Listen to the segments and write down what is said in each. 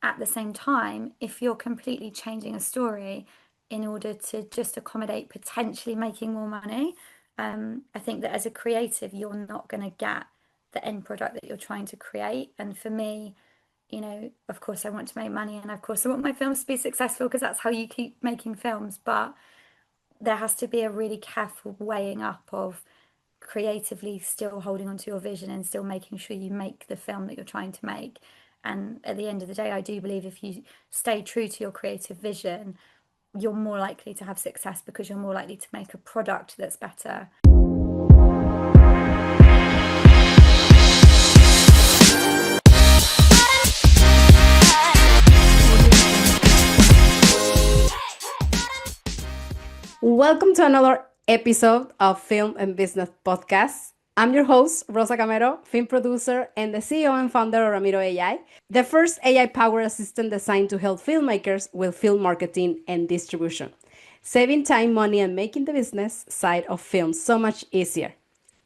at the same time, if you're completely changing a story in order to just accommodate potentially making more money, I think that as a creative, you're not going to get the end product that you're trying to create. And for me, of course, I want to make money, and of course, I want my films to be successful because that's how you keep making films. But there has to be a really careful weighing up of creatively still holding on to your vision and still making sure you make the film that you're trying to make. And at the end of the day, I do believe if you stay true to your creative vision, you're more likely to have success because you're more likely to make a product that's better. Welcome to another episode of Film and Business Podcast. I'm your host, Rosa Camero, film producer and the CEO and founder of Ramiro AI, the first AI-powered assistant designed to help filmmakers with film marketing and distribution, saving time, money, and making the business side of film so much easier.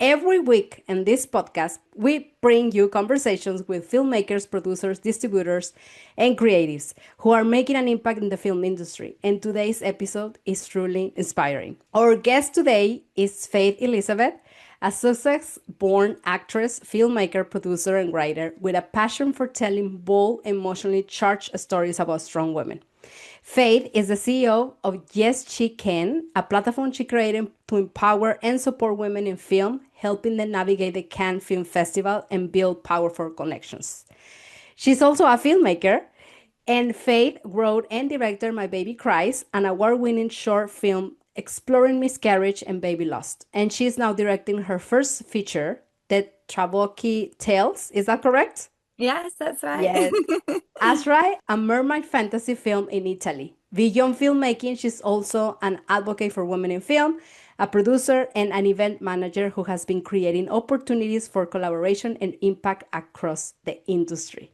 Every week in this podcast, we bring you conversations with filmmakers, producers, distributors, and creatives who are making an impact in the film industry. And today's episode is truly inspiring. Our guest today is Faith Elizabeth, a Sussex-born actress, filmmaker, producer, and writer with a passion for telling bold, emotionally charged stories about strong women. Faith is the CEO of Yes She Can, a platform she created to empower and support women in film, helping them navigate the Cannes Film Festival and build powerful connections. She's also a filmmaker, and Faith wrote and directed My Baby Cries, an award-winning short film exploring miscarriage and baby loss. And she's now directing her first feature, the Trabocchi Tails. Is that correct? Yes, that's right. Yes. Asrai, a mermaid fantasy film in Italy. Beyond filmmaking, she's also an advocate for women in film, a producer, and an event manager who has been creating opportunities for collaboration and impact across the industry.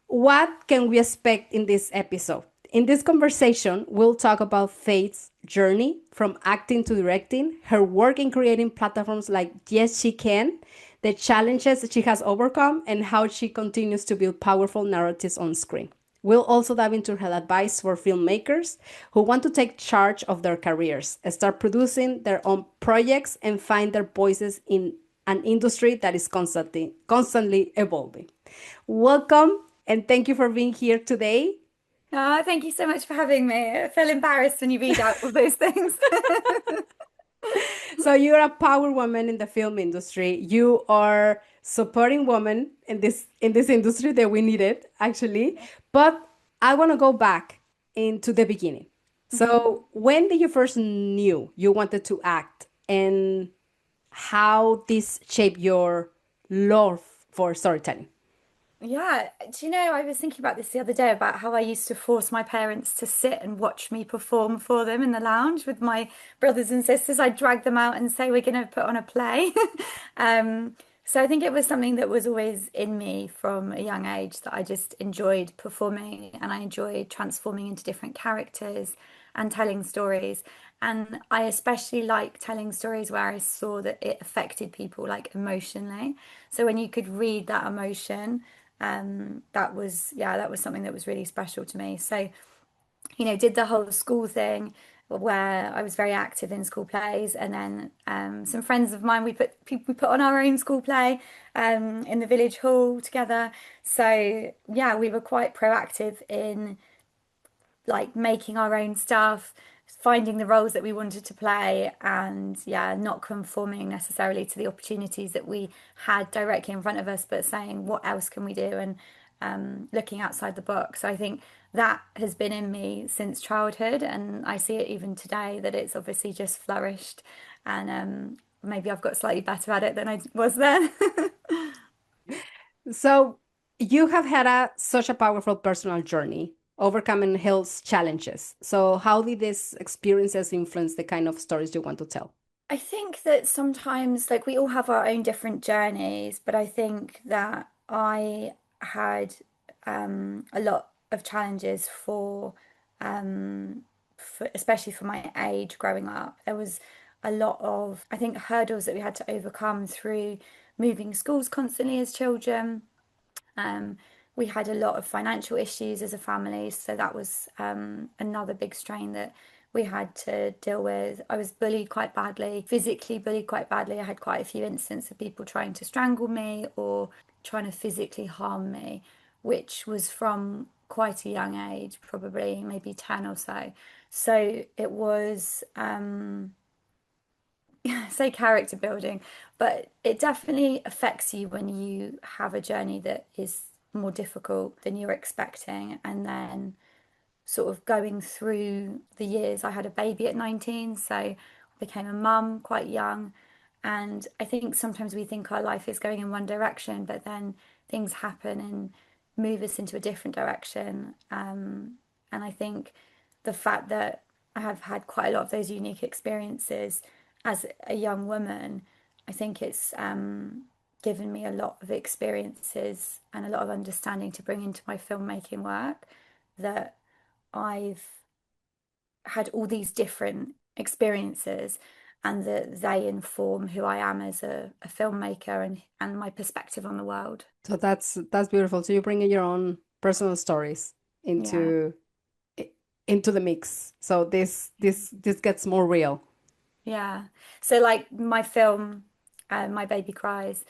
What can we expect in this episode? In this conversation, we'll talk about Faith's journey from acting to directing, her work in creating platforms like Yes She Can, the challenges she has overcome, and how she continues to build powerful narratives on screen. We'll also dive into her advice for filmmakers who want to take charge of their careers, start producing their own projects, and find their voices in an industry that is constantly evolving. Welcome, and thank you for being here today. Oh, thank you so much for having me. I feel embarrassed when you read out all those things. So you're a power woman in the film industry. You are supporting women in this industry that we needed actually. But I want to go back into the beginning. So when did you first knew you wanted to act, and how this shaped your love for storytelling? Yeah, do you know, I was thinking about this the other day about how I used to force my parents to sit and watch me perform for them in the lounge with my brothers and sisters. I'd drag them out and say, we're going to put on a play. So I think it was something that was always in me from a young age that I just enjoyed performing and I enjoyed transforming into different characters and telling stories. And I especially like telling stories where I saw that it affected people like emotionally. So when you could read that emotion, that was something that was really special to me. So, did the whole school thing where I was very active in school plays, and then some friends of mine we put on our own school play in the village hall together. So yeah, we were quite proactive in like making our own stuff, finding the roles that we wanted to play, and yeah, not conforming necessarily to the opportunities that we had directly in front of us, but saying what else can we do and looking outside the box. So I think that has been in me since childhood, and I see it even today that it's obviously just flourished, and maybe I've got slightly better at it than I was then. So you have had such a powerful personal journey, overcoming health challenges. So how did these experiences influence the kind of stories you want to tell? I think that sometimes, like, we all have our own different journeys, but I think that I had a lot of challenges especially for my age growing up. There was a lot of, I think, hurdles that we had to overcome through moving schools constantly as children, we had a lot of financial issues as a family, so that was another big strain that we had to deal with. I was bullied quite badly, physically bullied quite badly. I had quite a few instances of people trying to strangle me or trying to physically harm me, which was from quite a young age, probably maybe 10 or so. So it was say character building, but it definitely affects you when you have a journey that is more difficult than you're expecting. And then sort of going through the years, I had a baby at 19, so I became a mum quite young. And I think sometimes we think our life is going in one direction, but then things happen and move us into a different direction. And I think the fact that I have had quite a lot of those unique experiences as a young woman, I think it's given me a lot of experiences and a lot of understanding to bring into my filmmaking work that I've had all these different experiences and that they inform who I am as a filmmaker and my perspective on the world. So that's beautiful. So you bring in your own personal stories Yeah. into into the mix. So this gets more real. Yeah. So like my film, My Baby Cries,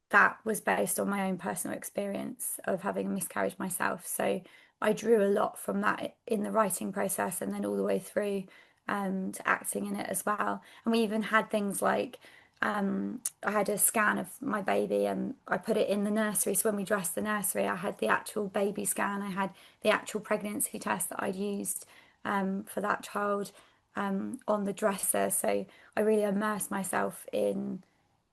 that was based on my own personal experience of having a miscarriage myself. So I drew a lot from that in the writing process and then all the way through to acting in it as well. And we even had things like I had a scan of my baby and I put it in the nursery. So when we dressed the nursery, I had the actual baby scan, I had the actual pregnancy test that I'd used for that child on the dresser. So I really immersed myself in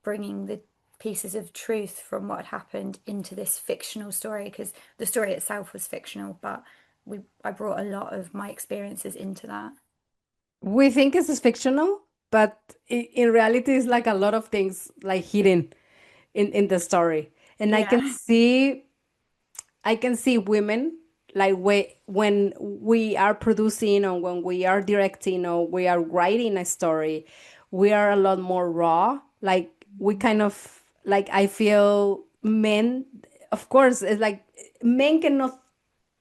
bringing the pieces of truth from what happened into this fictional story because the story itself was fictional, but I brought a lot of my experiences into that. We think this is fictional, but in reality, it's like a lot of things like hidden in the story. And Yeah, I can see women like when we are producing or when we are directing or we are writing a story, we are a lot more raw. Like we kind of like I feel men, of course, it's like men cannot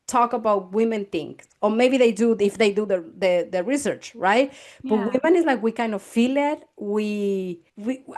talk about women things or maybe they do if they do the research, right? But yeah, women is like we kind of feel it, we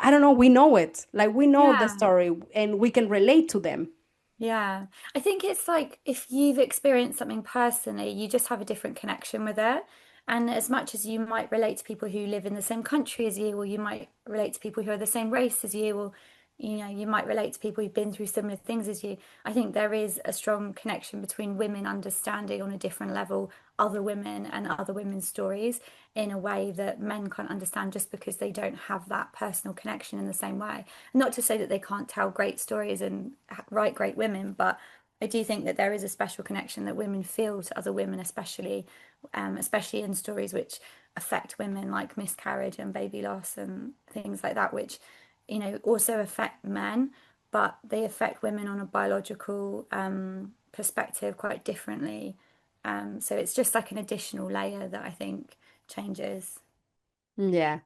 I don't know, we know it, like we know the yeah. story and we can relate to them. Yeah, I think it's like if you've experienced something personally, you just have a different connection with it. And as much as you might relate to people who live in the same country as you, or you might relate to people who are the same race as you, or you might relate to people who've been through similar things as you. I think there is a strong connection between women understanding on a different level other women and other women's stories in a way that men can't understand just because they don't have that personal connection in the same way. Not to say that they can't tell great stories and write great women, but I do think that there is a special connection that women feel to other women, especially in stories which affect women like miscarriage and baby loss and things like that, which, also affect men, but they affect women on a biological perspective quite differently. So it's just like an additional layer that I think changes. Yeah.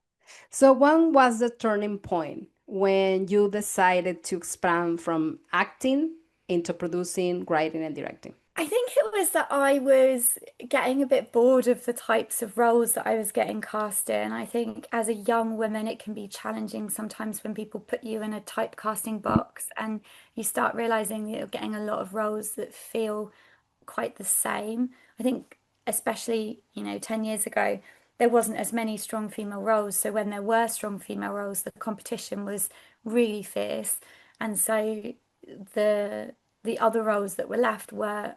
So when was the turning point when you decided to expand from acting into producing, writing, and directing? I think it was that I was getting a bit bored of the types of roles that I was getting cast in. I think as a young woman, it can be challenging sometimes when people put you in a typecasting box and you start realizing that you're getting a lot of roles that feel quite the same. I think, especially, 10 years ago, there wasn't as many strong female roles. So when there were strong female roles, the competition was really fierce. And so the the other roles that were left were,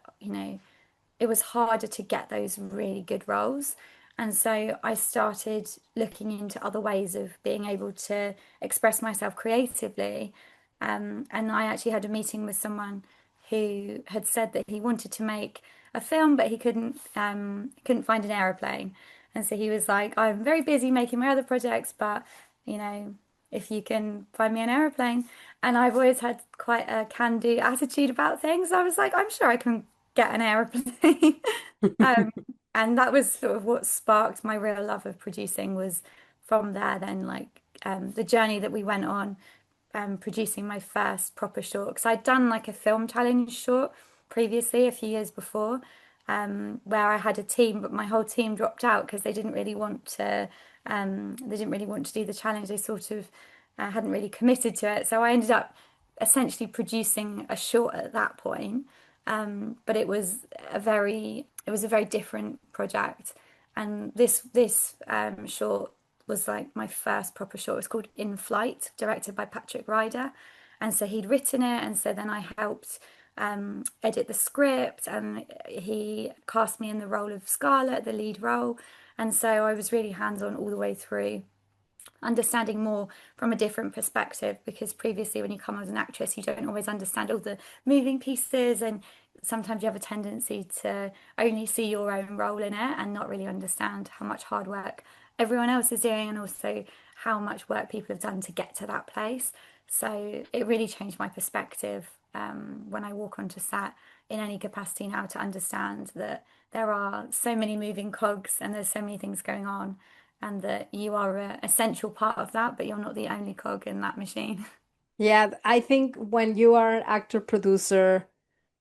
it was harder to get those really good roles. And so I started looking into other ways of being able to express myself creatively. And I actually had a meeting with someone who had said that he wanted to make a film, but he couldn't find an aeroplane. And so he was like, "I'm very busy making my other projects, but you know, if you can find me an aeroplane." And I've always had quite a can-do attitude about things. I was like, "I'm sure I can get an aeroplane." Um, and that was sort of what sparked my real love of producing was from there then like the journey that we went on producing my first proper short because I'd done like a film challenge short previously a few years before, where I had a team, but my whole team dropped out because they didn't really want to do the challenge. They sort of hadn't really committed to it. So I ended up essentially producing a short at that point. But it was a very different project. And this short was like my first proper short. It was called In Flight, directed by Patrick Ryder. And so he'd written it, and so then I helped edit the script, and he cast me in the role of Scarlett, the lead role. And so I was really hands-on all the way through, understanding more from a different perspective because previously when you come as an actress you don't always understand all the moving pieces, and sometimes you have a tendency to only see your own role in it and not really understand how much hard work everyone else is doing and also how much work people have done to get to that place. So it really changed my perspective when I walk onto set in any capacity now, to understand that there are so many moving cogs and there's so many things going on, and that you are an essential part of that, but you're not the only cog in that machine. Yeah, I think when you are an actor producer,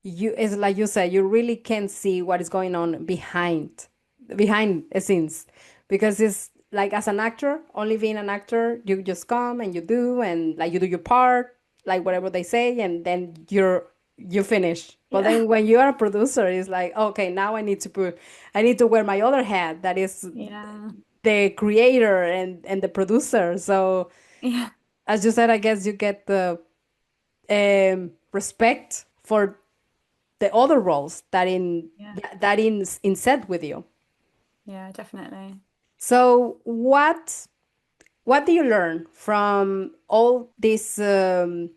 you it's like you said, you really can see what is going on behind the scenes, because it's like as an actor, only being an actor, you just come and you do, and like you do your part, like whatever they say, and then you finish. But Yeah, then when you are a producer, it's like, okay, now I need to wear my other hat, that is yeah, the creator and the producer. So yeah, as you said, I guess you get the respect for the other roles yeah, that in set with you. yeah, definitely. So what do you learn from all these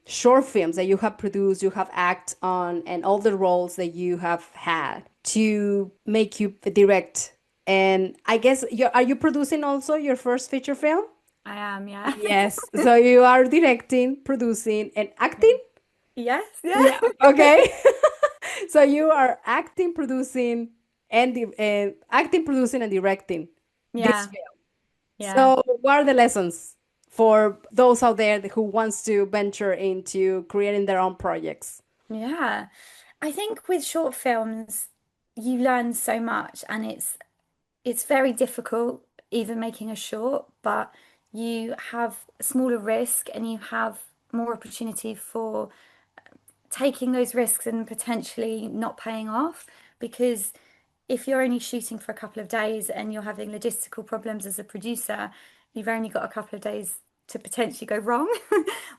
short films that you have produced, you have acted on, and all the roles that you have had to make you direct? And I guess are you producing also your first feature film? I am, yeah. Yes. So you are directing, producing, and Yeah. acting? Yes, yeah. Yeah. Okay. So you are acting, producing, acting, producing, and directing this Yeah, film. yeah, So what are the lessons for those out there who wants to venture into creating their own projects? yeah. I think with short films, you learn so much, and it's very difficult even making a short, but you have smaller risk and you have more opportunity for taking those risks and potentially not paying off, because if you're only shooting for a couple of days and you're having logistical problems as a producer, you've only got a couple of days to potentially go wrong.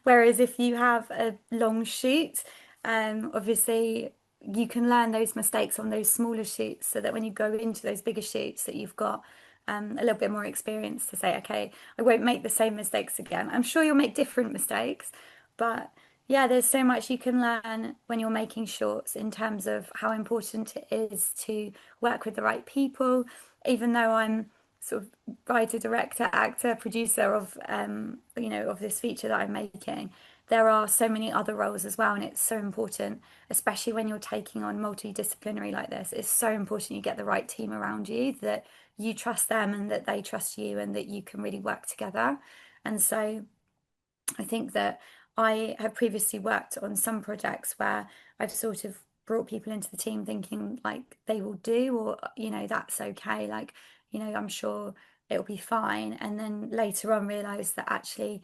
Whereas if you have a long shoot, obviously you can learn those mistakes on those smaller shoots so that when you go into those bigger shoots that you've got a little bit more experience to say, okay, I won't make the same mistakes again. I'm sure you'll make different mistakes, but yeah, there's so much you can learn when you're making shorts in terms of how important it is to work with the right people. Even though I'm sort of writer, director, actor, producer of of this feature that I'm making, there are so many other roles as well, and it's so important, especially when you're taking on multidisciplinary like this. It's so important you get the right team around you, that you trust them and that they trust you, and that you can really work together. And so I think that I have previously worked on some projects where I've sort of brought people into the team thinking like they will do, or, that's okay. Like, I'm sure it'll be fine. And then later on realized that actually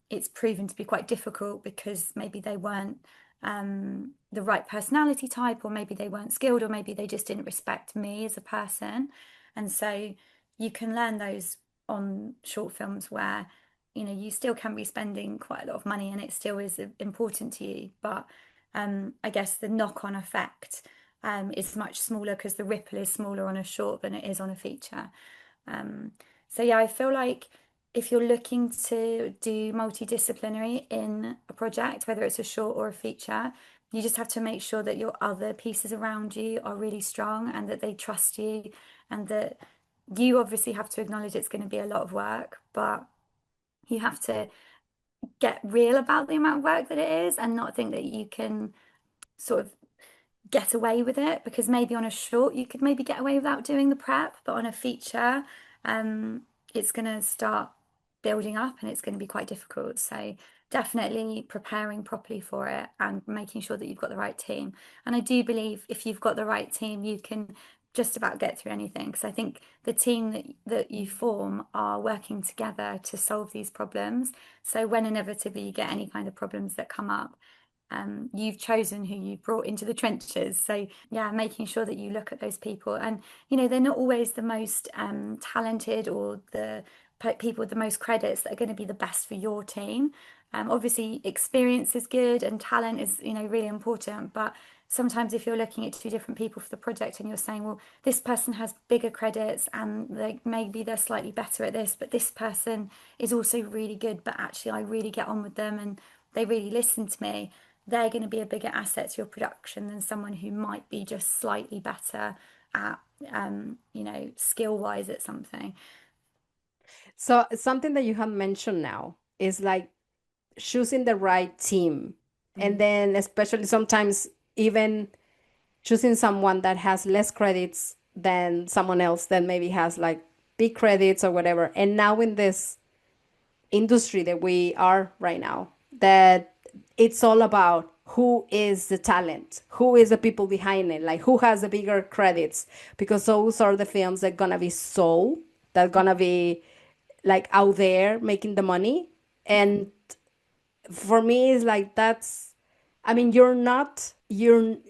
it's proven to be quite difficult because maybe they weren't the right personality type, or maybe they weren't skilled, or maybe they just didn't respect me as a person. And so you can learn those on short films where you still can be spending quite a lot of money and it still is important to you. But I guess the knock-on effect is much smaller because the ripple is smaller on a short than it is on a feature. Um, so yeah, I feel like if you're looking to do multidisciplinary in a project, whether it's a short or a feature, you just have to make sure that your other pieces around you are really strong and that they trust you, and that you obviously have to acknowledge it's going to be a lot of work, but you have to get real about the amount of work that it is and not think that you can sort of get away with it, because maybe on a short you could maybe get away without doing the prep, but on a feature, um, it's going to start building up and it's going to be quite difficult. So definitely preparing properly for it and making sure that you've got the right team. And I do believe if you've got the right team, you can just about get through anything. Because I think the team that you form are working together to solve these problems. So when inevitably you get any kind of problems that come up, you've chosen who you brought into the trenches. So yeah, making sure that you look at those people, and they're not always the most talented or the people with the most credits that are going to be the best for your team. Obviously, experience is good and talent is, really important. But sometimes if you're looking at two different people for the project and you're saying, well, this person has bigger credits and maybe they're slightly better at this, but this person is also really good, but actually I really get on with them and they really listen to me, they're going to be a bigger asset to your production than someone who might be just slightly better at, skill wise at something. So something that you have mentioned now is like choosing the right team. And Mm. then especially sometimes even choosing someone that has less credits than someone else that maybe has like big credits or whatever. And now in this industry that we are right now, that it's all about who is the talent, who is the people behind it, like who has the bigger credits, because those are the films that gonna be sold, that gonna be like out there making the money. Yeah, And for me it's like that's, I mean, you're not giving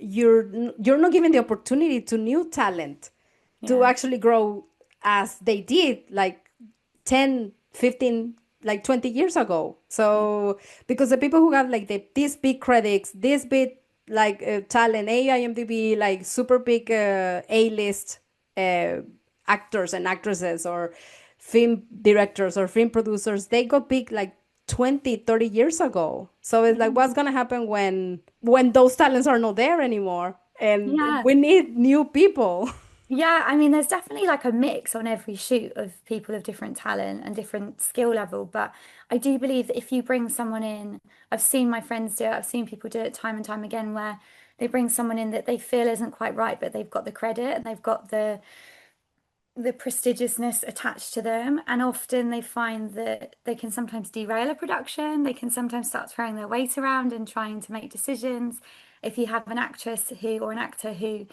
the opportunity to new talent to yeah, actually grow as they did like 10, 15, like 20 years ago. yeah, So because the people who have like these big critics, this big like talent, AIMDb, like super big A-list uh, actors and actresses or film directors or film producers, they got big like 20, 30 years ago. So it's like what's gonna happen when those talents are not there anymore, and yeah. we need new people. Yeah, I mean, there's definitely like a mix on every shoot of people of different talent and different skill level. But I do believe that if you bring someone in, I've seen my friends do it, I've seen people do it time and time again, where they bring someone in that they feel isn't quite right, but they've got the credit and they've got the prestigiousness attached to them. And often they find that they can sometimes derail a production. They can sometimes start throwing their weight around and trying to make decisions. If you have an actress who or an actor who,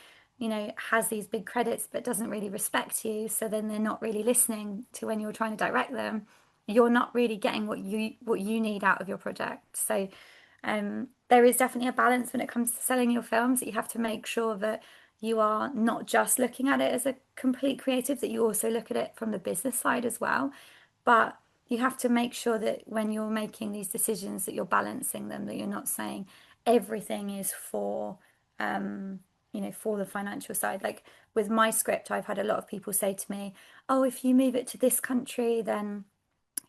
has these big credits but doesn't really respect you, so then they're not really listening to when you're trying to direct them, you're not really getting what you need out of your project. So there is definitely a balance when it comes to selling your films that you have to make sure that you are not just looking at it as a complete creative, that you also look at it from the business side as well. But you have to make sure that when you're making these decisions that you're balancing them, that you're not saying everything is for the financial side. Like with my script, I've had a lot of people say to me, oh, if you move it to this country, then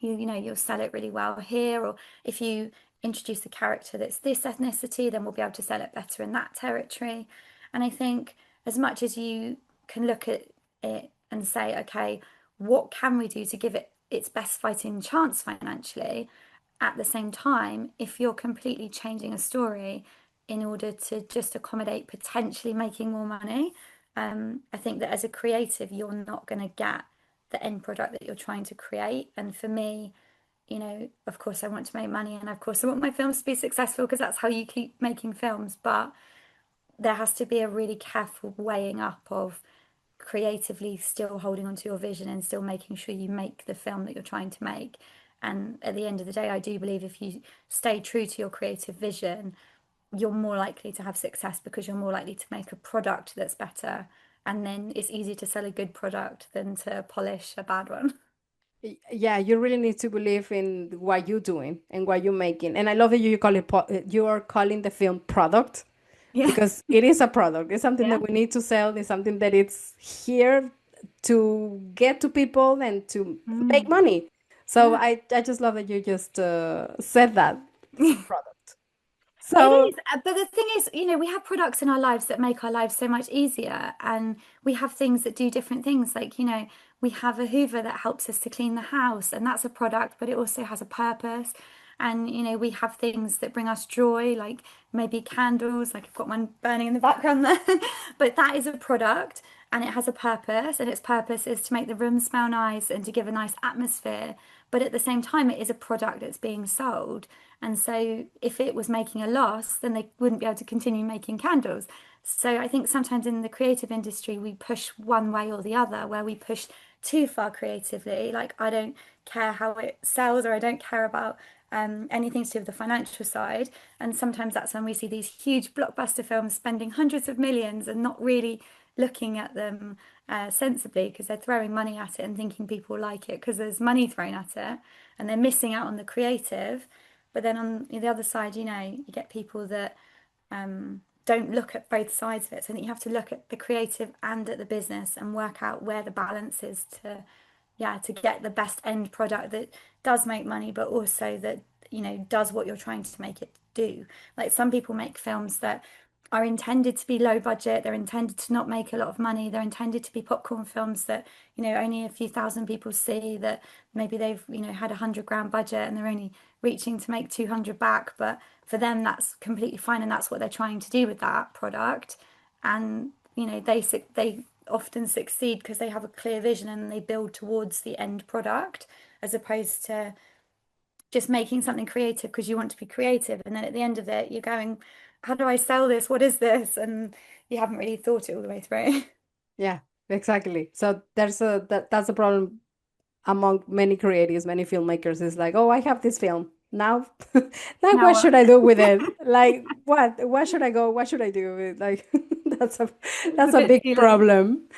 you'll sell it really well here, or if you introduce a character that's this ethnicity, then we'll be able to sell it better in that territory. And I think as much as you can look at it and say, okay, what can we do to give it its best fighting chance financially, at the same time, if you're completely changing a story in order to just accommodate potentially making more money, I think that as a creative you're not going to get the end product that you're trying to create. And for me, of course I want to make money and of course I want my films to be successful because that's how you keep making films. But there has to be a really careful weighing up of creatively still holding on to your vision and still making sure you make the film that you're trying to make. And at the end of the day, I do believe if you stay true to your creative vision, you're more likely to have success because you're more likely to make a product that's better. And then it's easier to sell a good product than to polish a bad one. Yeah, you really need to believe in what you're doing and what you're making. And I love that you call it you are calling the film product, Yeah. because it is a product. It's something Yeah. that we need to sell. It's something that it's here to get to people and to make Mm. money. So Yeah. I just love that you just said that it's a product. It So is, but the thing is, we have products in our lives that make our lives so much easier, and we have things that do different things. Like, we have a Hoover that helps us to clean the house, and that's a product, but it also has a purpose. And, we have things that bring us joy, like maybe candles, like I've got one burning in the background there. But that is a product and it has a purpose, and its purpose is to make the room smell nice and to give a nice atmosphere. But at the same time, it is a product that's being sold. And so if it was making a loss, then they wouldn't be able to continue making candles. So I think sometimes in the creative industry, we push one way or the other, where we push too far creatively. Like, I don't care how it sells, or I don't care about anything to do with the financial side. And sometimes that's when we see these huge blockbuster films spending hundreds of millions and not really looking at them sensibly, because they're throwing money at it and thinking people will like it because there's money thrown at it, and they're missing out on the creative. But then on the other side, you get people that don't look at both sides of it. So I think you have to look at the creative and at the business and work out where the balance is to, yeah, to get the best end product that does make money, but also that, does what you're trying to make it do. Like, some people make films that are intended to be low budget, they're intended to not make a lot of money, they're intended to be popcorn films that, only a few thousand people see, that maybe they've, had 100 grand budget and they're only reaching to make 200 back. But for them, that's completely fine, and that's what they're trying to do with that product. And, they often succeed because they have a clear vision and they build towards the end product, as opposed to just making something creative because you want to be creative. And then at the end of it, you're going, how do I sell this? What is this? And you haven't really thought it all the way through. Yeah, exactly. So that's a problem among many creatives, many filmmakers. Is like, oh, I have this film now. Now Now what what? should I do with it? Like, what? Where should I go? What should I do with it? Like, that's a It's a that's a bit big silly. problem.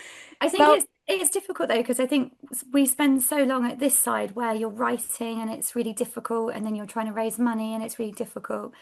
I think So it's difficult though, because I think we spend so long at this side where you're writing and it's really difficult, and then you're trying to raise money and it's really difficult.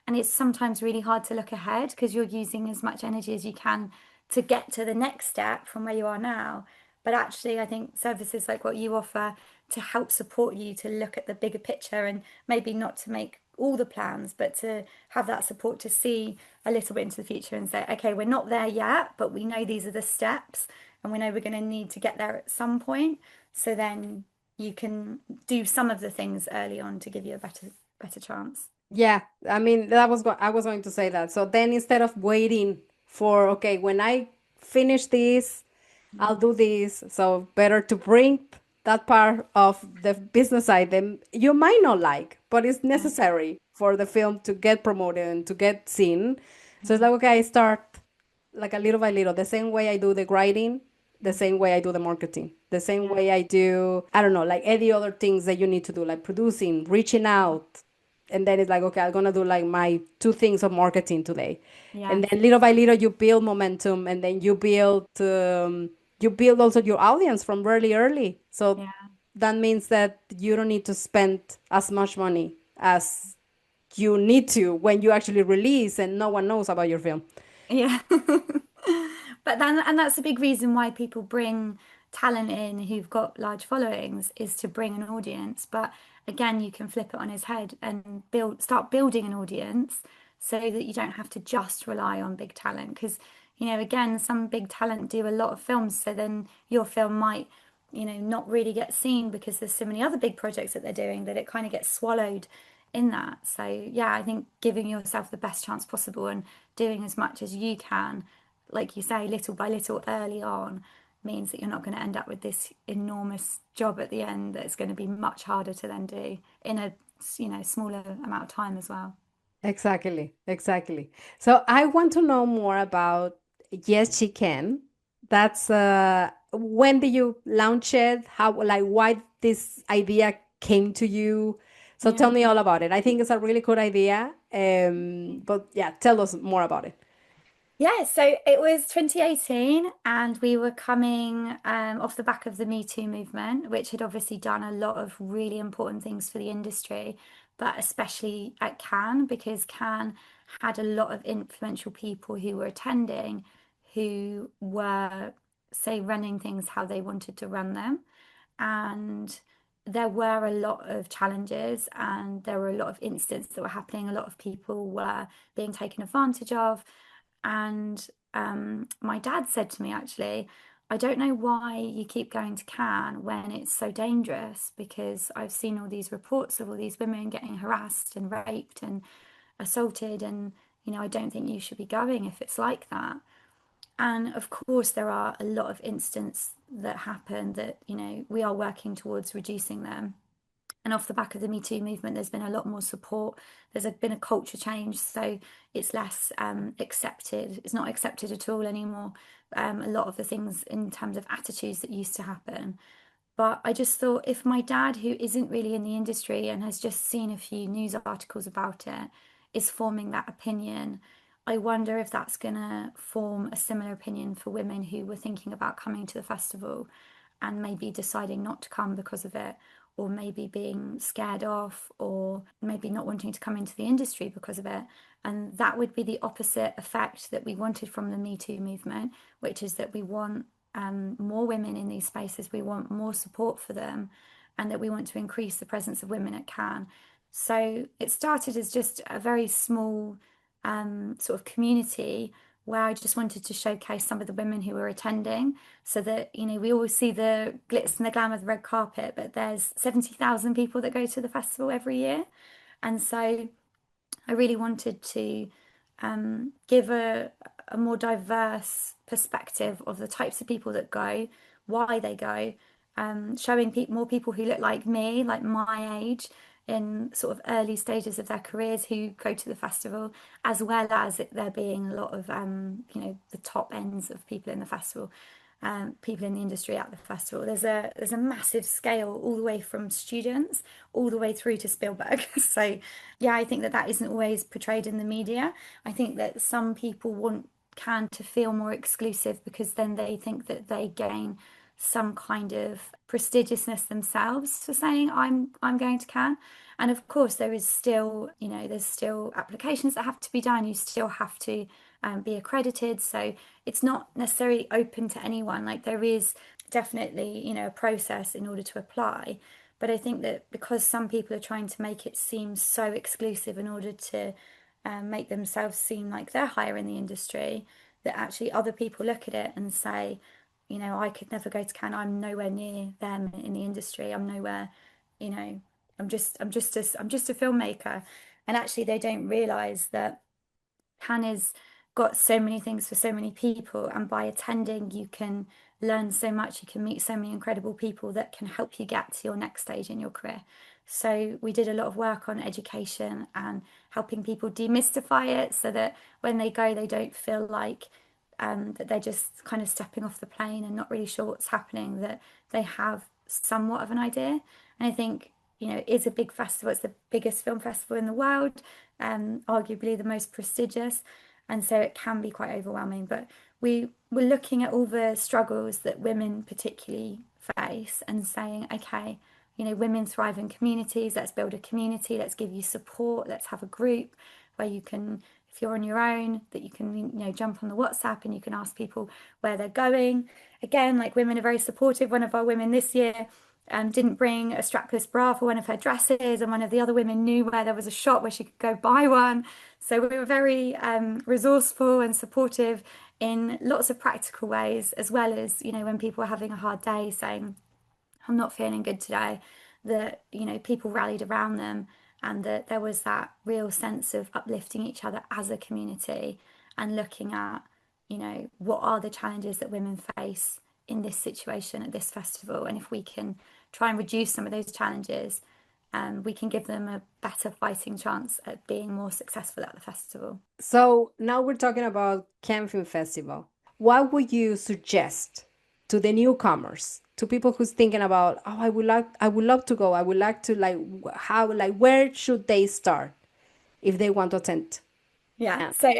And it's sometimes really hard to look ahead because you're using as much energy as you can to get to the next step from where you are now. But actually, I think services like what you offer to help support you to look at the bigger picture, and maybe not to make all the plans, but to have that support to see a little bit into the future and say, okay, we're not there yet, but we know these are the steps, and we know we're going to need to get there at some point. So then you can do some of the things early on to give you a better chance. yeah, I mean, I was going to say that. So then instead of waiting for, okay, when I finish this, I'll do this. So better to bring that part of the business side that you might not like, but it's Yeah. necessary for the film to get promoted and to get seen. So it's Mm. like, okay, I start like a little by little, the same way I do the writing, the same way I do the marketing, the same Yeah. way I do, I don't know, like any other things that you need to do, like producing, reaching out. And then it's like, okay, I'm gonna do like my two things of marketing today. And Yes. then little by little you build momentum, and then you build also your audience from really early. So Yeah. that means that you don't need to spend as much money as you need to when you actually release and no one knows about your film. Yeah. But then, and that's a big reason why people bring talent in who've got large followings, is to bring an audience. But again, you can flip it on his head and start building an audience so that you don't have to just rely on big talent. Because, again, some big talent do a lot of films. So then your film might, not really get seen because there's so many other big projects that they're doing that it kind of gets swallowed in that. So yeah, I think giving yourself the best chance possible and doing as much as you can, like you say, little by little early on, means that you're not going to end up with this enormous job at the end that's going to be much harder to then do in a, smaller amount of time as well. Exactly, exactly. So I want to know more about Yes She Can. That's when did you launch it? How, like, why this idea came to you? So tell Yeah. me all about it. I think it's a really good idea. But yeah, tell us more about it. Yeah, so it was 2018, and we were coming off the back of the Me Too movement, which had obviously done a lot of really important things for the industry, but especially at Cannes, because Cannes had a lot of influential people who were attending, who were, say, running things how they wanted to run them. And there were a lot of challenges, and there were a lot of incidents that were happening. A lot of people were being taken advantage of. And my dad said to me, actually, I don't know why you keep going to Cannes when it's so dangerous, because I've seen all these reports of all these women getting harassed and raped and assaulted. And, I don't think you should be going if it's like that. And of course, there are a lot of incidents that happen that, we are working towards reducing them. And off the back of the Me Too movement, there's been a lot more support. Been a culture change, so it's less accepted. It's not accepted at all anymore. A lot of the things in terms of attitudes that used to happen. But I just thought if my dad, who isn't really in the industry and has just seen a few news articles about it, is forming that opinion, I wonder if that's going to form a similar opinion for women who were thinking about coming to the festival and maybe deciding not to come because of it, or maybe being scared off, or maybe not wanting to come into the industry because of it. And that would be the opposite effect that we wanted from the Me Too movement, which is that we want more women in these spaces, we want more support for them, and that we want to increase the presence of women at Cannes. So it started as just a very small sort of community where I just wanted to showcase some of the women who were attending so that, we always see the glitz and the glamour of the red carpet, but there's 70,000 people that go to the festival every year. And so I really wanted to give a more diverse perspective of the types of people that go, why they go, showing more people who look like me, like my age, in sort of early stages of their careers who go to the festival, as well as there being a lot of, the top ends of people in the festival. People in the industry at the festival. There's a massive scale all the way from students all the way through to Spielberg. So yeah, I think that isn't always portrayed in the media. I think that some people want Cannes to feel more exclusive because then they think that they gain some kind of prestigiousness themselves for saying I'm going to Cannes. And of course, there is still, there's still applications that have to be done. You still have to be accredited. So it's not necessarily open to anyone. Like there is definitely, a process in order to apply. But I think that because some people are trying to make it seem so exclusive in order to make themselves seem like they're higher in the industry, that actually other people look at it and say, I could never go to Cannes. I'm nowhere near them in the industry. I'm nowhere, you know, I'm just a filmmaker. And actually they don't realize that Hannah's got so many things for so many people, and by attending, you can learn so much. You can meet so many incredible people that can help you get to your next stage in your career. So, we did a lot of work on education and helping people demystify it so that when they go, they don't feel like that they're just kind of stepping off the plane and not really sure what's happening, that they have somewhat of an idea. And I think, it is a big festival. It's the biggest film festival in the world, arguably the most prestigious. And so it can be quite overwhelming. But we were looking at all the struggles that women particularly face and saying, okay, women thrive in communities. Let's build a community. Let's give you support. Let's have a group where you can, if you're on your own, that you can, jump on the WhatsApp and you can ask people where they're going. Again, like women are very supportive. One of our women this year didn't bring a strapless bra for one of her dresses, and one of the other women knew where there was a shop where she could go buy one. So we were very resourceful and supportive in lots of practical ways, as well as, when people were having a hard day saying, I'm not feeling good today, that, people rallied around them and that there was that real sense of uplifting each other as a community and looking at, what are the challenges that women face in this situation at this festival. And if we can try and reduce some of those challenges, we can give them a better fighting chance at being more successful at the festival. So now we're talking about Cannes Film Festival. What would you suggest to the newcomers, to people who's thinking about, oh, I would love to go. I would like to where should they start if they want to attend? Yeah. Yeah. So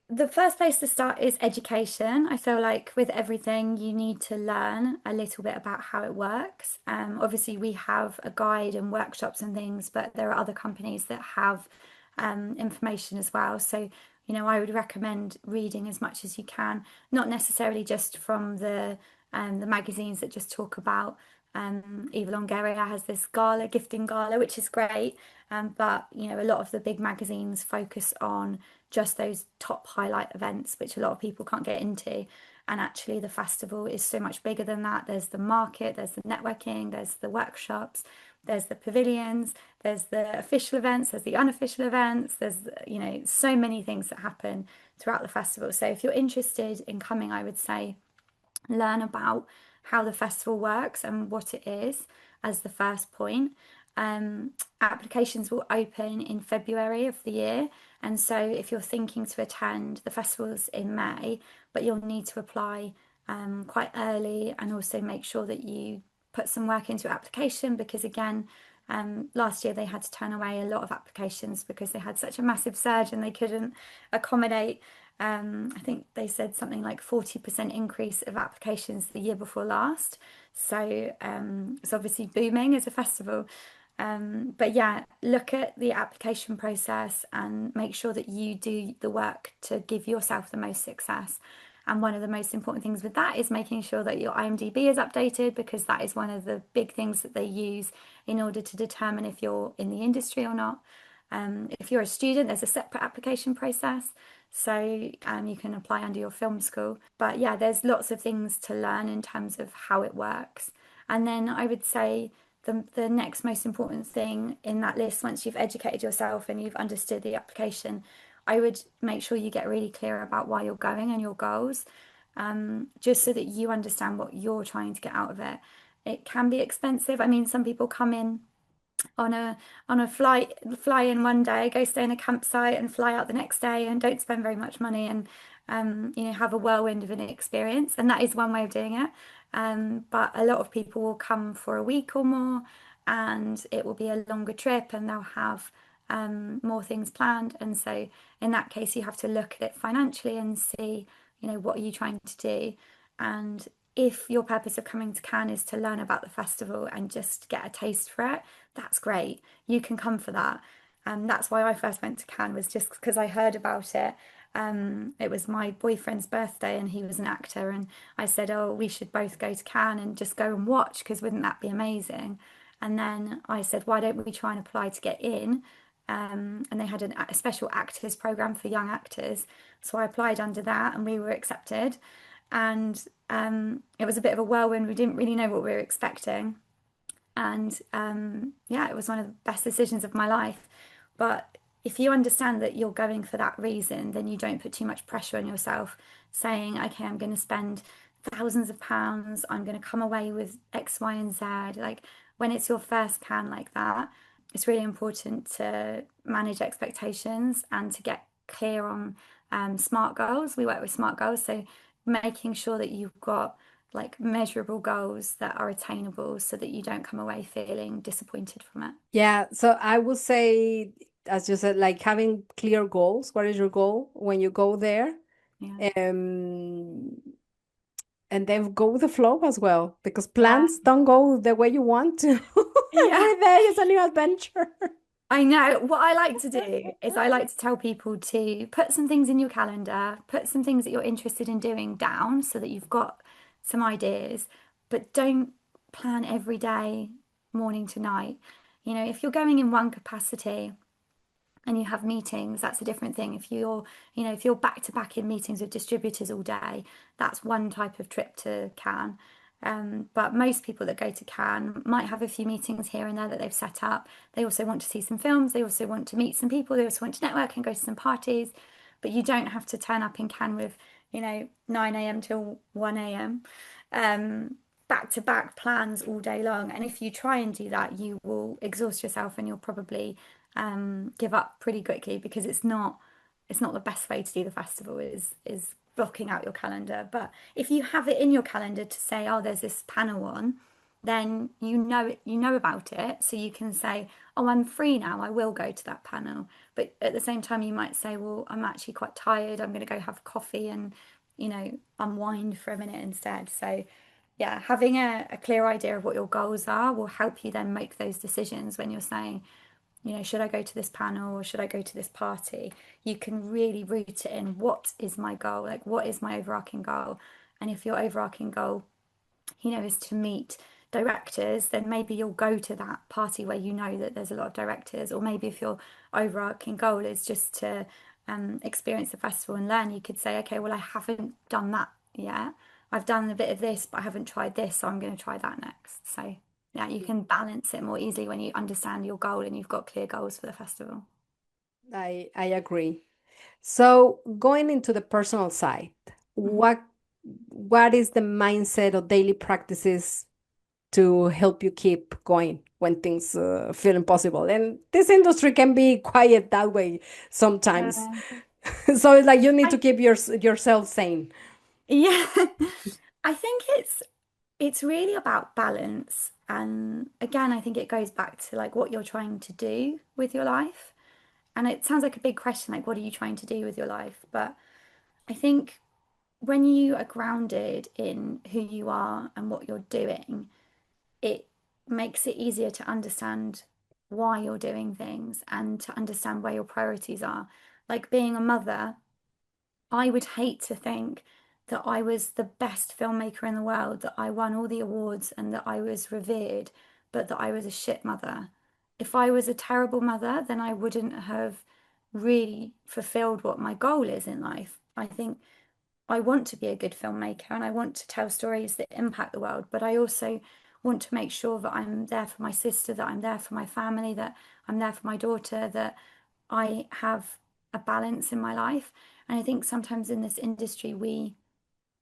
the first place to start is education. I feel like with everything, you need to learn a little bit about how it works. Obviously, we have a guide and workshops and things, but there are other companies that have information as well. So, I would recommend reading as much as you can, not necessarily just from the magazines that just talk about. Eva Longoria has this gala, gifting gala, which is great. But a lot of the big magazines focus on just those top highlight events, which a lot of people can't get into. And actually, the festival is so much bigger than that. There's the market, there's the networking, there's the workshops, there's the pavilions, there's the official events, there's the unofficial events, there's, so many things that happen throughout the festival. So if you're interested in coming, I would say learn about how the festival works and what it is as the first point. um, applications will open in February of the year. And so if you're thinking to attend, the festival's in May, but you'll need to apply quite early, and also make sure that you put some work into your application, because again, last year they had to turn away a lot of applications because they had such a massive surge and they couldn't accommodate. I think they said something like 40% increase of applications the year before last. So it's obviously booming as a festival. But yeah, look at the application process and make sure that you do the work to give yourself the most success. And one of the most important things with that is making sure that your IMDb is updated, because that is one of the big things that they use in order to determine if you're in the industry or not. If you're a student, there's a separate application process. So you can apply under your film school. But yeah, there's lots of things to learn in terms of how it works. And then I would say the next most important thing in that list, once you've educated yourself and you've understood the application, I would make sure you get really clear about why you're going and your goals, just so that you understand what you're trying to get out of it. It can be expensive. I mean, some people come in on a fly in one day, go stay in a campsite and fly out the next day and don't spend very much money, and have a whirlwind of an experience. And that is one way of doing it. But a lot of people will come for a week or more, and it will be a longer trip, and they'll have more things planned. And so in that case, you have to look at it financially and see, what are you trying to do? And if your purpose of coming to Cannes is to learn about the festival and just get a taste for it, that's great. You can come for that. And that's why I first went to Cannes, was just because I heard about it. It was my boyfriend's birthday and he was an actor. And I said, oh, we should both go to Cannes and just go and watch, because wouldn't that be amazing? And then I said, why don't we try and apply to get in? And they had a special actors program for young actors. So I applied under that and we were accepted. And it was a bit of a whirlwind. We didn't really know what we were expecting. And yeah, it was one of the best decisions of my life. But if you understand that you're going for that reason, then you don't put too much pressure on yourself saying, okay, I'm going to spend thousands of pounds, I'm going to come away with X, Y, and Z. Like, when it's your first can like that, it's really important to manage expectations and to get clear on SMART goals. We work with SMART goals, so making sure that you've got like measurable goals that are attainable, so that you don't come away feeling disappointed from it. Yeah, so I would say, as you said, like having clear goals. What is your goal when you go there? Yeah. Um, and then go with the flow as well, because Yeah. plans don't go the way you want to. Yeah. Every day is a new adventure. I know. What I like to do is I like to tell people to put some things in your calendar, put some things that you're interested in doing down, so that you've got some ideas, but don't plan every day, morning to night. If you're going in one capacity and you have meetings, that's a different thing. If you're back to back in meetings with distributors all day, that's one type of trip to Cannes. But most people that go to Cannes might have a few meetings here and there that they've set up. They also want to see some films. They also want to meet some people. They also want to network and go to some parties. But you don't have to turn up in Cannes with, 9 a.m. till 1 a.m. Back to back plans all day long. And if you try and do that, you will exhaust yourself and you'll probably give up pretty quickly, because it's not the best way to do the festival is blocking out your calendar. But if you have it in your calendar to say, oh, there's this panel on, then you know about it, so you can say, oh, I'm free now, I will go to that panel. But at the same time, you might say, well, I'm actually quite tired, I'm going to go have coffee and unwind for a minute instead. So yeah, having a clear idea of what your goals are will help you then make those decisions when you're saying, should I go to this panel or should I go to this party? You can really root it in, what is my goal? Like, what is my overarching goal? And if your overarching goal, is to meet directors, then maybe you'll go to that party where you know that there's a lot of directors. Or maybe if your overarching goal is just to experience the festival and learn, you could say, okay, well, I haven't done that yet. I've done a bit of this, but I haven't tried this, so I'm going to try that next. So yeah, you can balance it more easily when you understand your goal and you've got clear goals for the festival. I agree. So going into the personal side, Mhm. what is the mindset or daily practices to help you keep going when things feel impossible. And this industry can be quiet that way sometimes. Yeah. So it's like you need to I, keep yourself sane. yeah. I think it's really about balance. And again, I think it goes back to like what you're trying to do with your life. And it sounds like a big question, like what are you trying to do with your life? But I think when you are grounded in who you are and what you're doing, it makes it easier to understand why you're doing things and to understand where your priorities are. Like being a mother, I would hate to think that I was the best filmmaker in the world, that I won all the awards and that I was revered, but that I was a shit mother. If I was a terrible mother, then I wouldn't have really fulfilled what my goal is in life. I think I want to be a good filmmaker and I want to tell stories that impact the world, but I also want to make sure that I'm there for my sister, that I'm there for my family, that I'm there for my daughter, that I have a balance in my life. And I think sometimes in this industry, we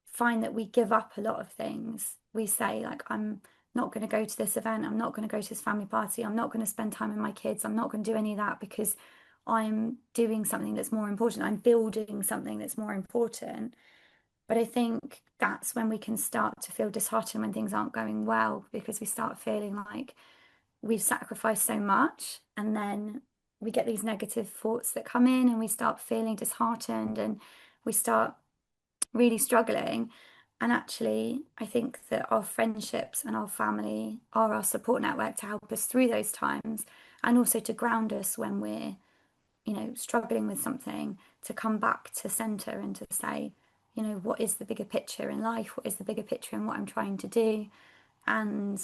find that we give up a lot of things. We say, like, I'm not going to go to this event, I'm not going to go to this family party, I'm not going to spend time with my kids, I'm not going to do any of that because I'm doing something that's more important, I'm building something that's more important. But I think that's when we can start to feel disheartened when things aren't going well because we start feeling like we've sacrificed so much and then we get these negative thoughts that come in and we start feeling disheartened and we start really struggling. And actually, I think that our friendships and our family are our support network to help us through those times and also to ground us when we're, struggling with something, to come back to center and to say, what is the bigger picture in life? What is the bigger picture in what I'm trying to do? And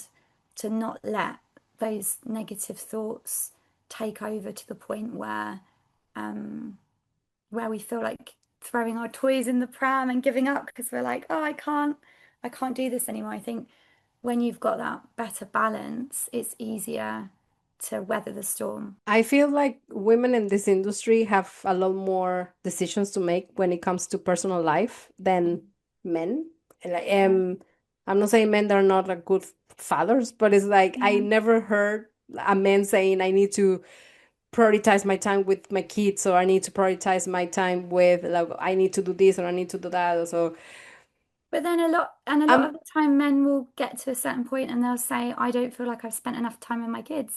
to not let those negative thoughts take over to the point where we feel like throwing our toys in the pram and giving up because we're like, oh, I can't do this anymore. I think when you've got that better balance, it's easier to weather the storm. I feel like women in this industry have a lot more decisions to make when it comes to personal life than men. Like, Yeah. I'm not saying men that are not like good fathers, but it's like I Yeah. never heard a man saying I need to prioritize my time with my kids, or I need to prioritize my time with like I need to do this or I need to do that. So But then a lot I'm of the time men will get to a certain point and they'll say, I don't feel like I've spent enough time with my kids,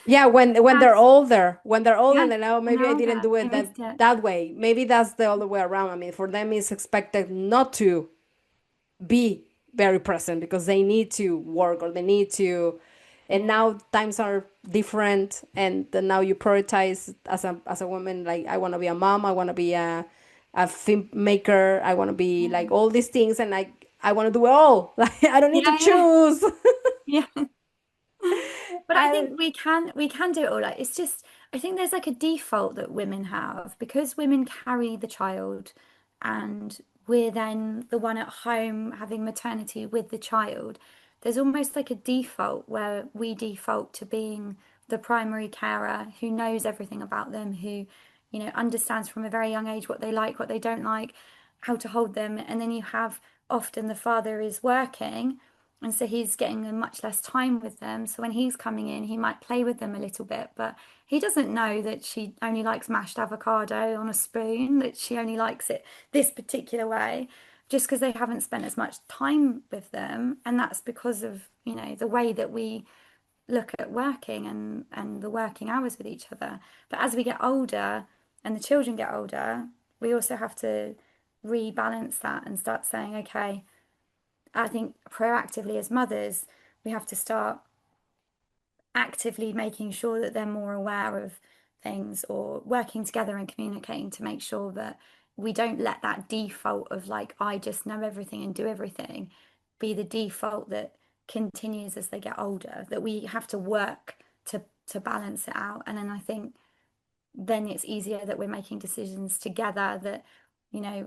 yeah, when And they're older, yeah, then oh when maybe they're I didn't older, do they it missed it. that way. Maybe that's the other way around. I mean, for them it's expected not to be very present because they need to work or they need to, and Yeah. now times are different, and then now you prioritize as a woman, like I want to be a mom, I want to be a filmmaker, I want to be like all these things, and I want to do it all. Like I don't need to Yeah, yeah, choose. yeah. But I I, think we can do it all. Like it's just I think there's like a default that women have because women carry the child and we're then the one at home having maternity with the child. There's almost like a default where we default to being the primary carer who knows everything about them, who, understands from a very young age what they like, what they don't like, how to hold them. And then you have often the father is working. And so he's getting a much less time with them. So when he's coming in, he might play with them a little bit, but he doesn't know that she only likes mashed avocado on a spoon, that she only likes it this particular way, just because they haven't spent as much time with them. And that's because of, the way that we look at working and the working hours with each other. But as we get older and the children get older, we also have to rebalance that and start saying, okay, I think proactively as mothers, we have to start actively making sure that they're more aware of things or working together and communicating to make sure that we don't let that default of like, I just know everything and do everything be the default that continues as they get older, that we have to work to balance it out. And then I think then it's easier that we're making decisions together that,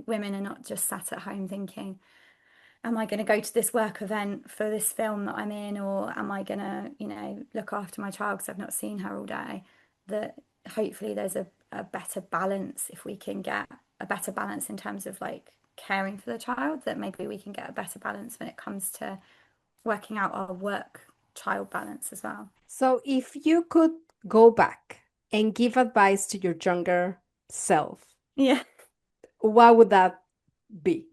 women are not just sat at home thinking, am I going to go to this work event for this film that I'm in, or am I going to, look after my child because I've not seen her all day? That hopefully there's a better balance if we can get a better balance in terms of like caring for the child, that maybe we can get a better balance when it comes to working out our work work-child balance as well. So, if you could go back and give advice to your younger self, Yeah. what would that be?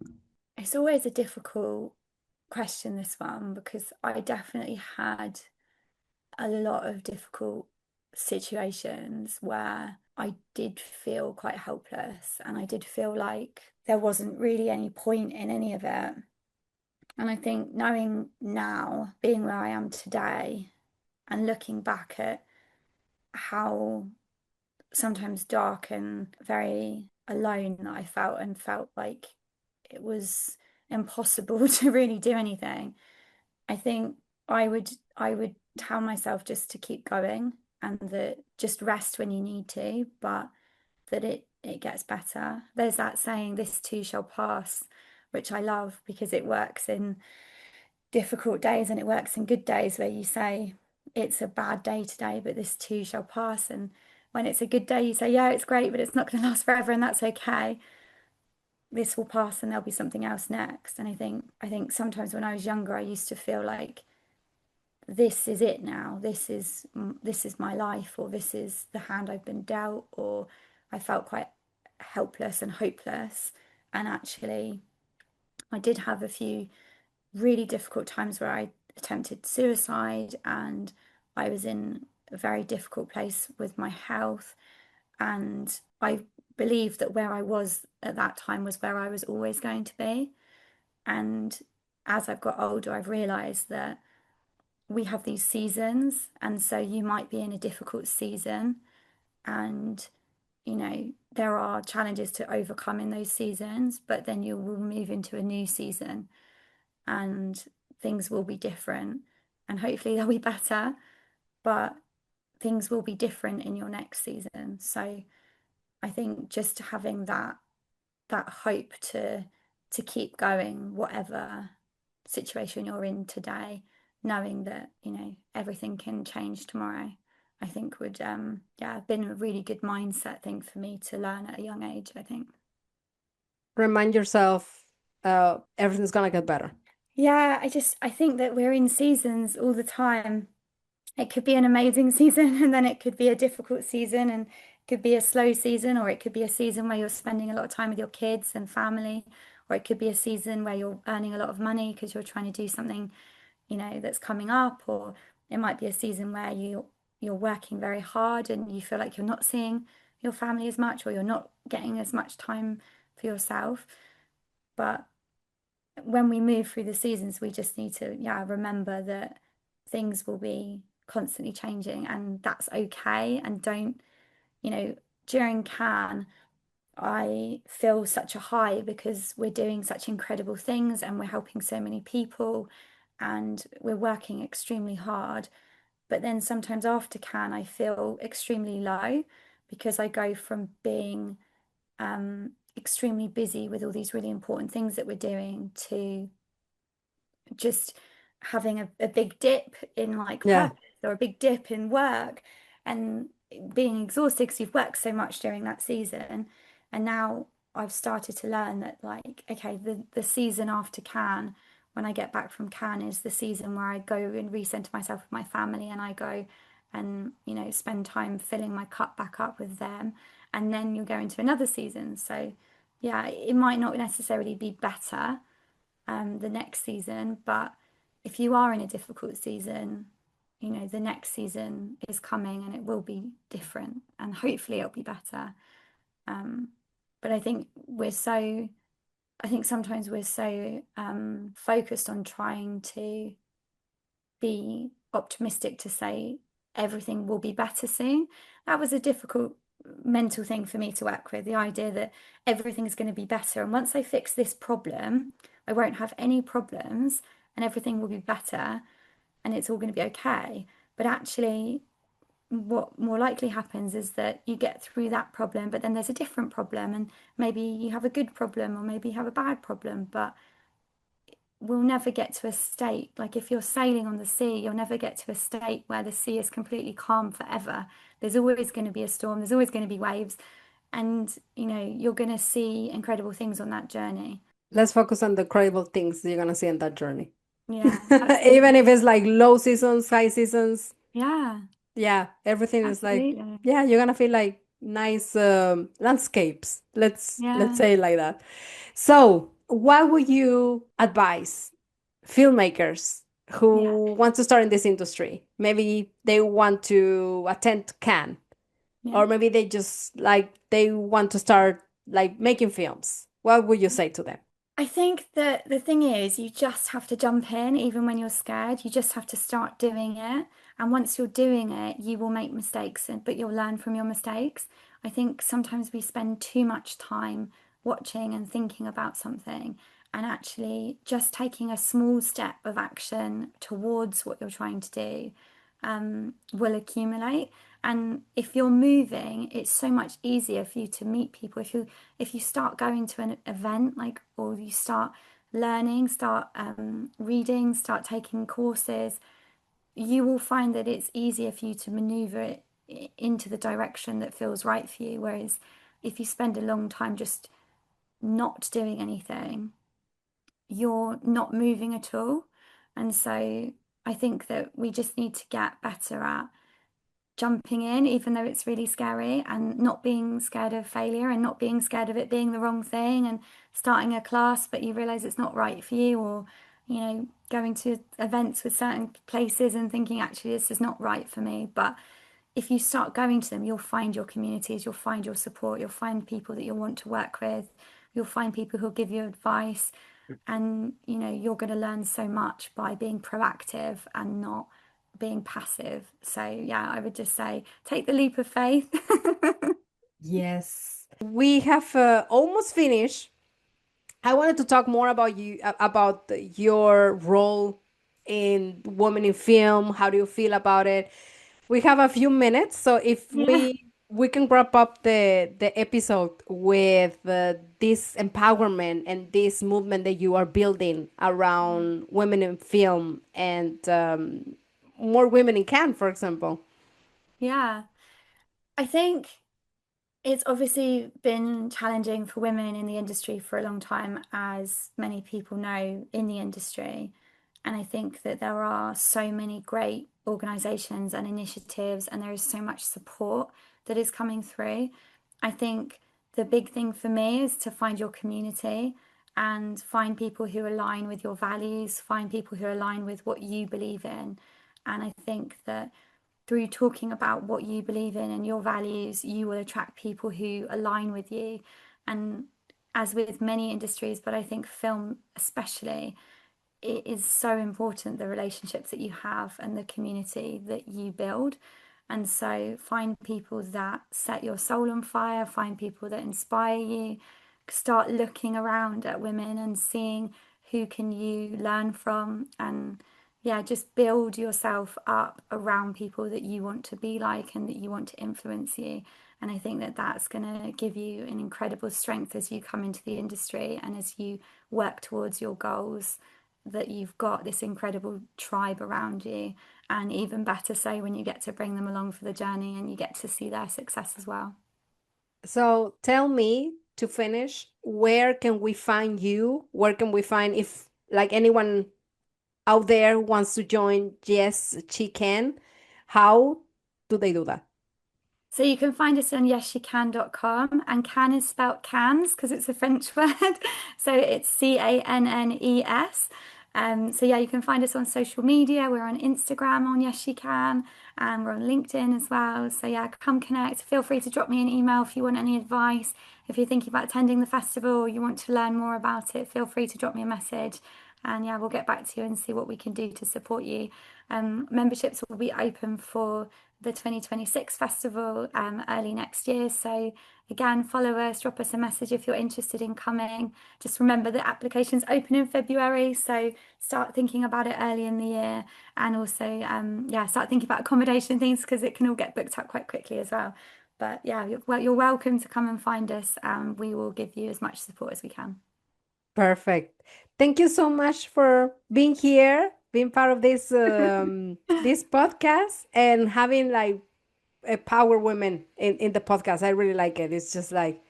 It's always a difficult question, this one, because I definitely had a lot of difficult situations where I did feel quite helpless and I did feel like there wasn't really any point in any of it. And I think knowing now, being where I am today, and looking back at how sometimes dark and very alone that I felt and felt like it was impossible to really do anything. I think I would tell myself just to keep going and that just rest when you need to, but that it gets better. There's that saying, this too shall pass, which I love because it works in difficult days and it works in good days where you say it's a bad day today, but this too shall pass. And when it's a good day, you say, yeah, it's great, but it's not going to last forever, and that's okay. This will pass and there'll be something else next. And I think sometimes when I was younger, I used to feel like this is it now. This is my life, or this is the hand I've been dealt, or I felt quite helpless and hopeless. And actually, I did have a few really difficult times where I attempted suicide and I was in a very difficult place with my health. And I believed that where I was at that time was where I was always going to be. And as I've got older, I've realized that we have these seasons. And so you might be in a difficult season and there are challenges to overcome in those seasons, but then you will move into a new season and things will be different and hopefully they'll be better, but things will be different in your next season. So I think just having that hope to keep going, whatever situation you're in today, knowing that, everything can change tomorrow, I think would yeah, been a really good mindset thing for me to learn at a young age, I think. Remind yourself everything's gonna get better. Yeah, I think that we're in seasons all the time. It could be an amazing season and then it could be a difficult season and it could be a slow season, or it could be a season where you're spending a lot of time with your kids and family, or it could be a season where you're earning a lot of money because you're trying to do something, that's coming up, or it might be a season where you're working very hard and you feel like you're not seeing your family as much or you're not getting as much time for yourself. But when we move through the seasons, we just need to, yeah, remember that things will be constantly changing and that's okay. And don't, you know, during Cannes, I feel such a high because we're doing such incredible things and we're helping so many people and we're working extremely hard. But then sometimes after Cannes, I feel extremely low because I go from being extremely busy with all these really important things that we're doing to just having a big dip in like Yeah. purpose or a big dip in work and being exhausted because you've worked so much during that season. And now I've started to learn that like, okay, the season after Cannes, when I get back from Cannes, is the season where I go and recenter myself with my family and I go and, spend time filling my cup back up with them. And then you'll go into another season. So yeah, it might not necessarily be better the next season. But if you are in a difficult season, the next season is coming and it will be different and hopefully it'll be better. Um, but I think sometimes we're so focused on trying to be optimistic to say everything will be better soon. That was a difficult mental thing for me to work with, the idea that everything is going to be better. And once I fix this problem, I won't have any problems and everything will be better and it's all going to be okay. But actually, what more likely happens is that you get through that problem, but then there's a different problem, and maybe you have a good problem or maybe you have a bad problem, but we'll never get to a state like if you're sailing on the sea, you'll never get to a state where the sea is completely calm forever. There's always going to be a storm, there's always going to be waves, and you're going to see incredible things on that journey. Let's focus on the incredible things you're gonna see in that journey. Yeah, Even if absolutely. it's like low seasons, high seasons. Yeah, Yeah, everything is like, absolutely. yeah, you're gonna feel like nice landscapes. Let's Yeah, say it like that. So, what would you advise filmmakers yeah, who want to start in this industry? Maybe they want to attend Cannes, yeah. or maybe they just like they want to start like making films. What would you say to them? I think that the thing is, you just have to jump in, even when you're scared. You just have to start doing it. And once you're doing it, you will make mistakes, but you'll learn from your mistakes. I think sometimes we spend too much time watching and thinking about something, and actually just taking a small step of action towards what you're trying to do will accumulate. And if you're moving, it's so much easier for you to meet people. If you start going to an event, like, or you start learning, start reading, start taking courses, you will find that it's easier for you to maneuver it into the direction that feels right for you. Whereas if you spend a long time just not doing anything, you're not moving at all. And so I think that we just need to get better at jumping in, even though it's really scary, and not being scared of failure and not being scared of it being the wrong thing, and starting a class, but you realize it's not right for you, or, going to events with certain places and thinking, actually, this is not right for me. But if you start going to them, you'll find your communities, you'll find your support, you'll find people that you'll want to work with, you'll find people who'll give you advice. And you're going to learn so much by being proactive and not being passive. So yeah, I would just say take the leap of faith. Yes. We have almost finished. I wanted to talk more about you about your role in Women in Film. How do you feel about it? We have a few minutes, so if Yeah. we can wrap up the episode with this empowerment and this movement that you are building around women in film and more women in Cannes, for example. Yeah. I think it's obviously been challenging for women in the industry for a long time, as many people know in the industry. And I think that there are so many great organizations and initiatives, and there is so much support that is coming through. I think the big thing for me is to find your community and find people who align with your values, find people who align with what you believe in. And I think that through talking about what you believe in and your values, you will attract people who align with you. And as with many industries, but I think film especially, it is so important, the relationships that you have and the community that you build. And so find people that set your soul on fire, find people that inspire you, start looking around at women and seeing who can you learn from, and yeah, just build yourself up around people that you want to be like and that you want to influence you. And I think that that's going to give you an incredible strength as you come into the industry and as you work towards your goals, that you've got this incredible tribe around you. And even better so when you get to bring them along for the journey and you get to see their success as well. So tell me to finish, where can we find you? Where can we find if like anyone out there wants to join? Yes, she can. How do they do that? So you can find us on yesyoucan.com, and can is spelt cans because it's a French word. So it's Cannes. So yeah, you can find us on social media. We're on Instagram on Yes You Can, and we're on LinkedIn as well. So yeah, come connect. Feel free to drop me an email if you want any advice. If you're thinking about attending the festival or you want to learn more about it, feel free to drop me a message. And yeah, we'll get back to you and see what we can do to support you. Memberships will be open for the 2026 festival early next year. So again, follow us, drop us a message if you're interested in coming. Just remember that applications open in February, so start thinking about it early in the year, and also yeah, start thinking about accommodation things because it can all get booked up quite quickly as well. But yeah, you're welcome to come and find us. We will give you as much support as we can. Perfect. Thank you so much for being here, being part of this this podcast and having like a power women in the podcast. I really like it. It's just like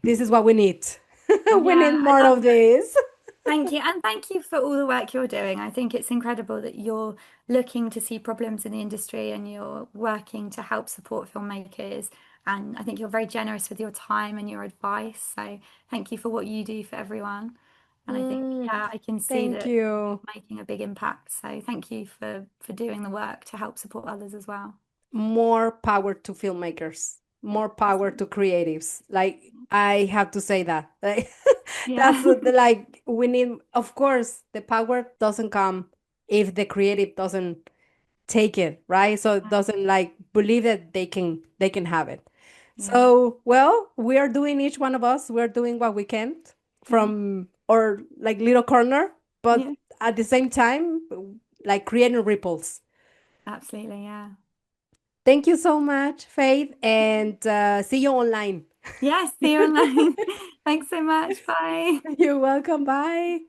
this is what we need. We need Yeah, I more love of it. this. Thank you. And thank you for all the work you're doing. I think it's incredible that you're looking to see problems in the industry and you're working to help support filmmakers. And I think you're very generous with your time and your advice. So thank you for what you do for everyone. And I think, Mm, yeah, I can see thank that you. you're making a big impact. So thank you for doing the work to help support others as well. More power to filmmakers, Yeah, more power to absolutely. creatives. Like I have to say that. Like, that's Yeah. like we need. Of course, the power doesn't come if the creative doesn't take it, right? So it doesn't like believe that they can have it. Yeah. So well, we are doing each one of us. We're doing what we can Yeah. from our like little corner, but Yeah. at the same time, like creating ripples. Absolutely. Yeah. Thank you so much, Faith, and see you online. Yes, see you online. Thanks so much. Bye. You're welcome. Bye.